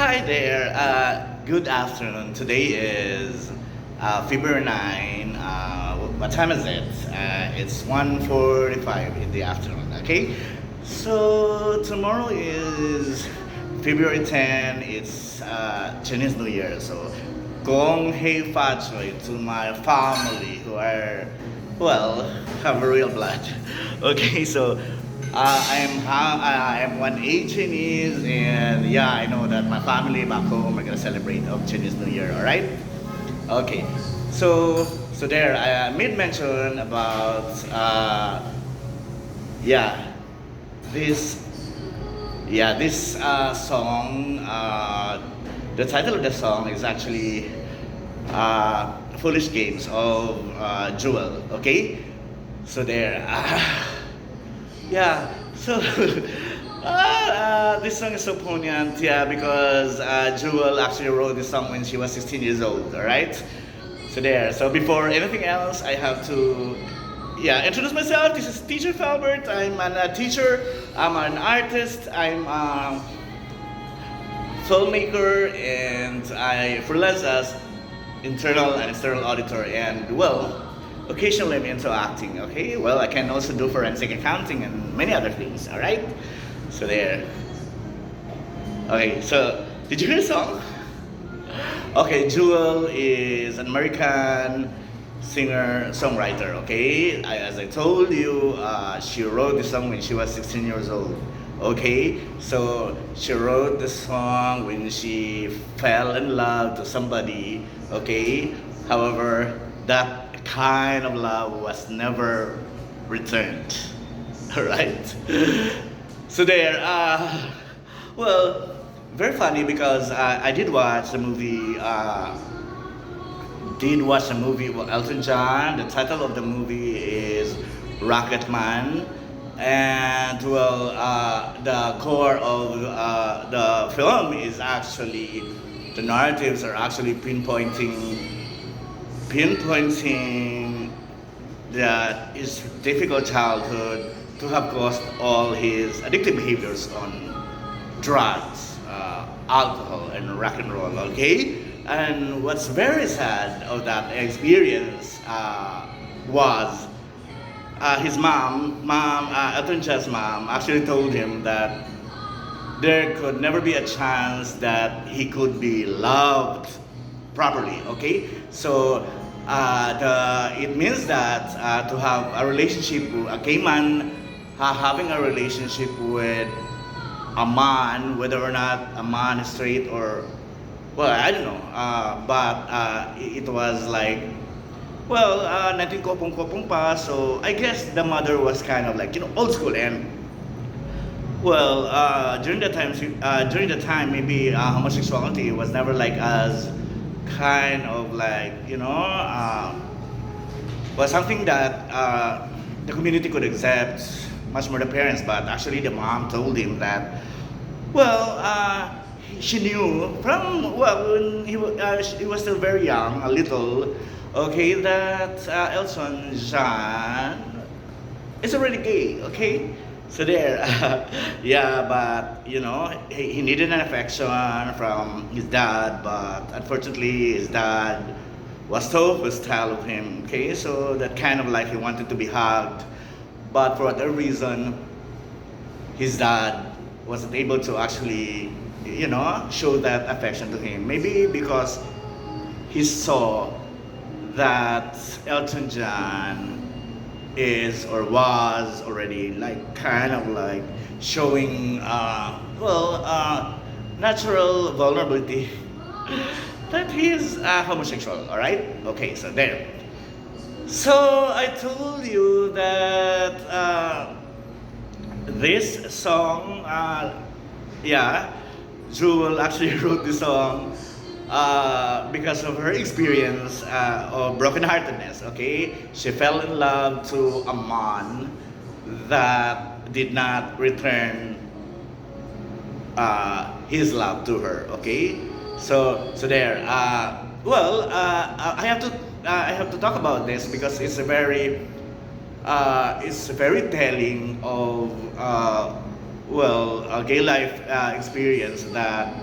Hi there. Good afternoon. Today is February 9. What time is it? It's 1:45 in the afternoon. Okay. So tomorrow is February 10. It's Chinese New Year. So Gong Hei Fa Choi to my family who are, well, have real blood. Okay. So I am 1/8 Chinese, and yeah, I know that my family back home are gonna celebrate of Chinese New Year. All right. Okay. So there, I made mention about yeah this song. The title of the song is actually "Foolish Games" of Jewel. Okay. So there. Yeah, so this song is so poignant, yeah, because Jewel actually wrote this song when she was 16 years old, alright? So there, so before anything else, I have to, yeah, introduce myself. This is Teacher Felbert. I'm a teacher, I'm an artist, I'm a filmmaker, and I freelance as internal and external auditor, and well, occasionally I'm into acting, okay? Well, I can also do forensic accounting and many other things, alright? So there. Okay, so did you hear the song? Okay, Jewel is an American singer songwriter, okay? As I told you, she wrote the song when she was 16 years old, okay? So she wrote the song when she fell in love to somebody, okay? However, that kind of love was never returned. All right. So there. Well, very funny because I did watch the movie. Did watch the movie with Elton John. The title of the movie is Rocket Man, and well, the core of the film is actually the narratives are actually pinpointing that his difficult childhood to have caused all his addictive behaviors on drugs, alcohol, and rock and roll. Okay, and what's very sad of that experience was his Elton John's mom, actually told him that there could never be a chance that he could be loved properly. Okay, so it means that to have a relationship, a gay man having a relationship with a man, whether or not a man is straight or, well, I don't know, but it was like, well, natin kopong-kopong pa, so I guess the mother was kind of like, old school, and well, during the time, maybe homosexuality was never like as kind of like, was something that the community could accept, much more the parents. But actually, the mom told him that, well, she knew from, well, when he was still very young, a little, okay, that Elton John is already gay, okay? So there, yeah, but he needed an affection from his dad, but unfortunately his dad was so hostile of him. Okay, so that kind of like he wanted to be hugged, but for whatever reason, his dad wasn't able to actually, show that affection to him. Maybe because he saw that Elton John is or was already like kind of like showing natural vulnerability that he is homosexual. All right, okay, so there. So I told you that this song, yeah, Jewel actually wrote the song because of her experience of brokenheartedness. Okay, she fell in love to a man that did not return his love to her. Okay, so there. I have to talk about this because it's very telling of well, a gay life experience that,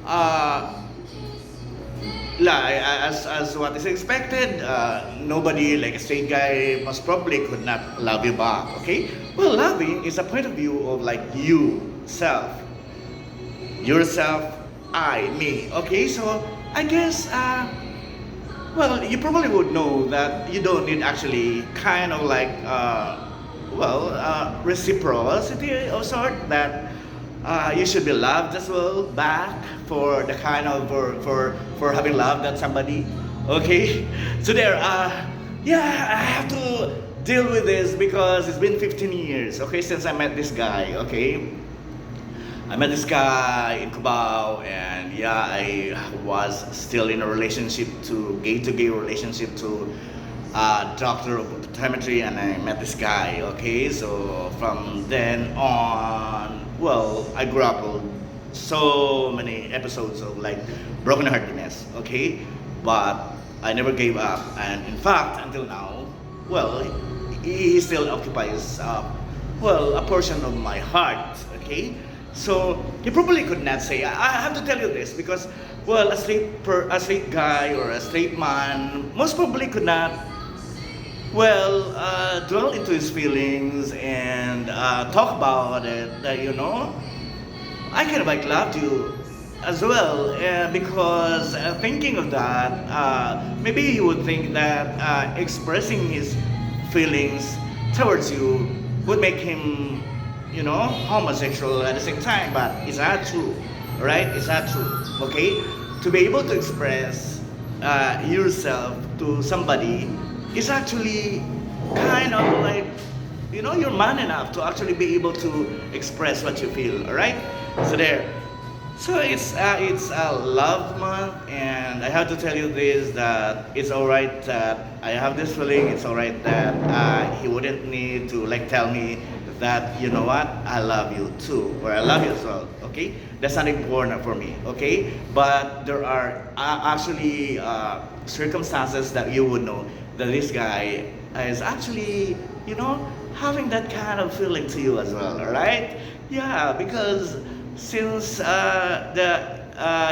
uh, as what is expected, nobody like a straight guy most probably could not love you back. Okay, well, loving is a point of view of like you, self, yourself, I, me. Okay, so I guess, well, you probably would know that you don't need actually kind of like, reciprocity of sort that you should be loved as well back for the kind of for having loved that somebody. Okay, so there. Yeah, I have to deal with this because it's been 15 years. Okay, since I met this guy. Okay, I met this guy in Cubao, and yeah, I was still in a relationship to gay relationship to doctor of optometry, and I met this guy. Okay, so from then on, well, I grew up with so many episodes of like brokenheartedness. Okay, but I never gave up, and in fact, until now, well, he still occupies a portion of my heart. Okay, so you probably could not say. I have to tell you this because, well, a straight guy or a straight man most probably could not, well, dwell into his feelings and talk about it. That I kind of like loved you as well, because thinking of that, maybe he would think that expressing his feelings towards you would make him, homosexual at the same time. But it's not true, right? It's not true. Okay, to be able to express yourself to somebody is actually kind of like, you're man enough to actually be able to express what you feel. All right, so there. So it's a love month, and I have to tell you this, that it's alright that I have this feeling. It's alright that he wouldn't need to like tell me that, you know what, I love you too, or I love you as well. Okay, that's not important for me. Okay, but there are actually circumstances that you would know that this guy is actually, having that kind of feeling to you as well. All right, yeah, because since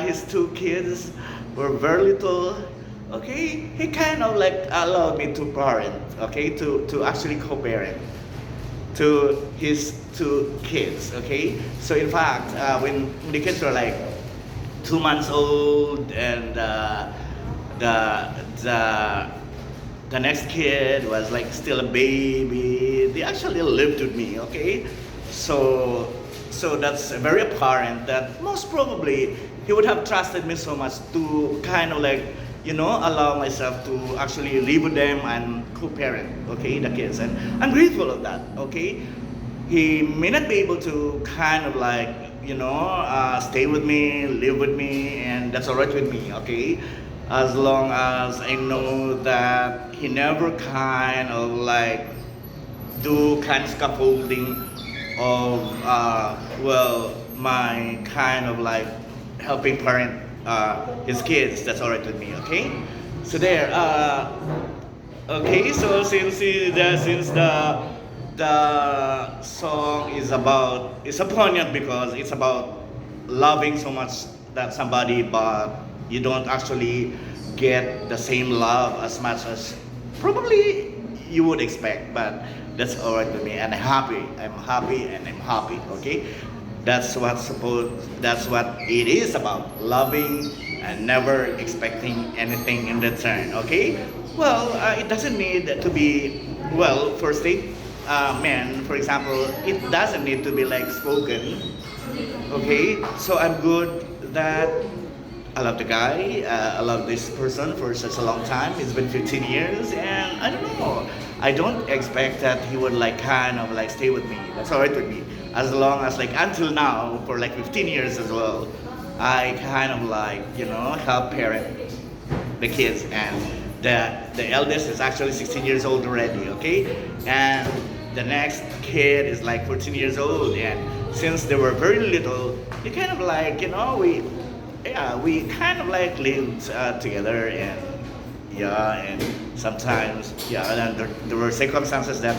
his two kids were very little, okay, he kind of like allowed me to parent, okay, to actually co-parent to his two kids. Okay, so in fact, when the kids were like 2 months old, and the the the next kid was like still a baby, they actually lived with me. Okay, so that's very apparent that most probably he would have trusted me so much to kind of like, allow myself to actually live with them and co-parent, okay, the kids. And I'm grateful of that. Okay, he may not be able to kind of like, stay with me, live with me, and that's alright with me. Okay, as long as I know that he never kind of like do kind of scaffolding of my kind of like helping parent his kids. That's alright with me. Okay, so there. Okay, so since the song it's a poignant because it's about loving so much that somebody, but you don't actually get the same love as much as probably you would expect. But that's alright with me, and I'm happy, and I'm happy. Okay, that's what it is about, loving and never expecting anything in return. Okay, well, it doesn't need to be, well, for straight men, for example, it doesn't need to be like spoken. Okay, so I'm good that I love the guy. I love this person for such a long time. It's been 15 years, and I don't know. I don't expect that he would like kind of like stay with me. That's alright with me. As long as like until now, for like 15 years as well, I kind of like, help parent the kids, and the eldest is actually 16 years old already. Okay, and the next kid is like 14 years old, and since they were very little, they kind of like, we kind of like lived together, and and sometimes, and there were circumstances that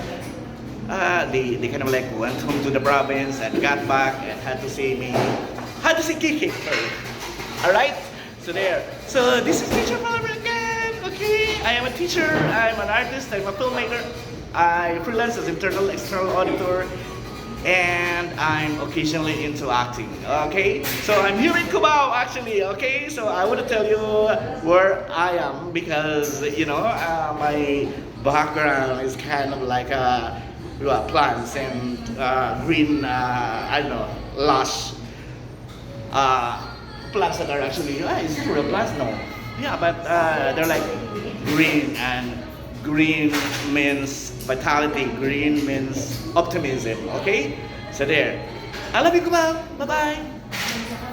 they kind of like went home to the province and got back and had to see Kiki first. All right. So there. So this is Teacher Felbert again. Okay. I am a teacher. I'm an artist. I'm a filmmaker. I freelance as internal, external auditor, and I'm occasionally into acting. Okay, so I'm here in Cubao actually. Okay, so I want to tell you where I am because my background is kind of like plants and green. I don't know, lush plants that are actually is it real plants? No. Yeah, but they're like green, and green means vitality. Green means optimism. Okay, so there. I love you, Cubao. Bye bye.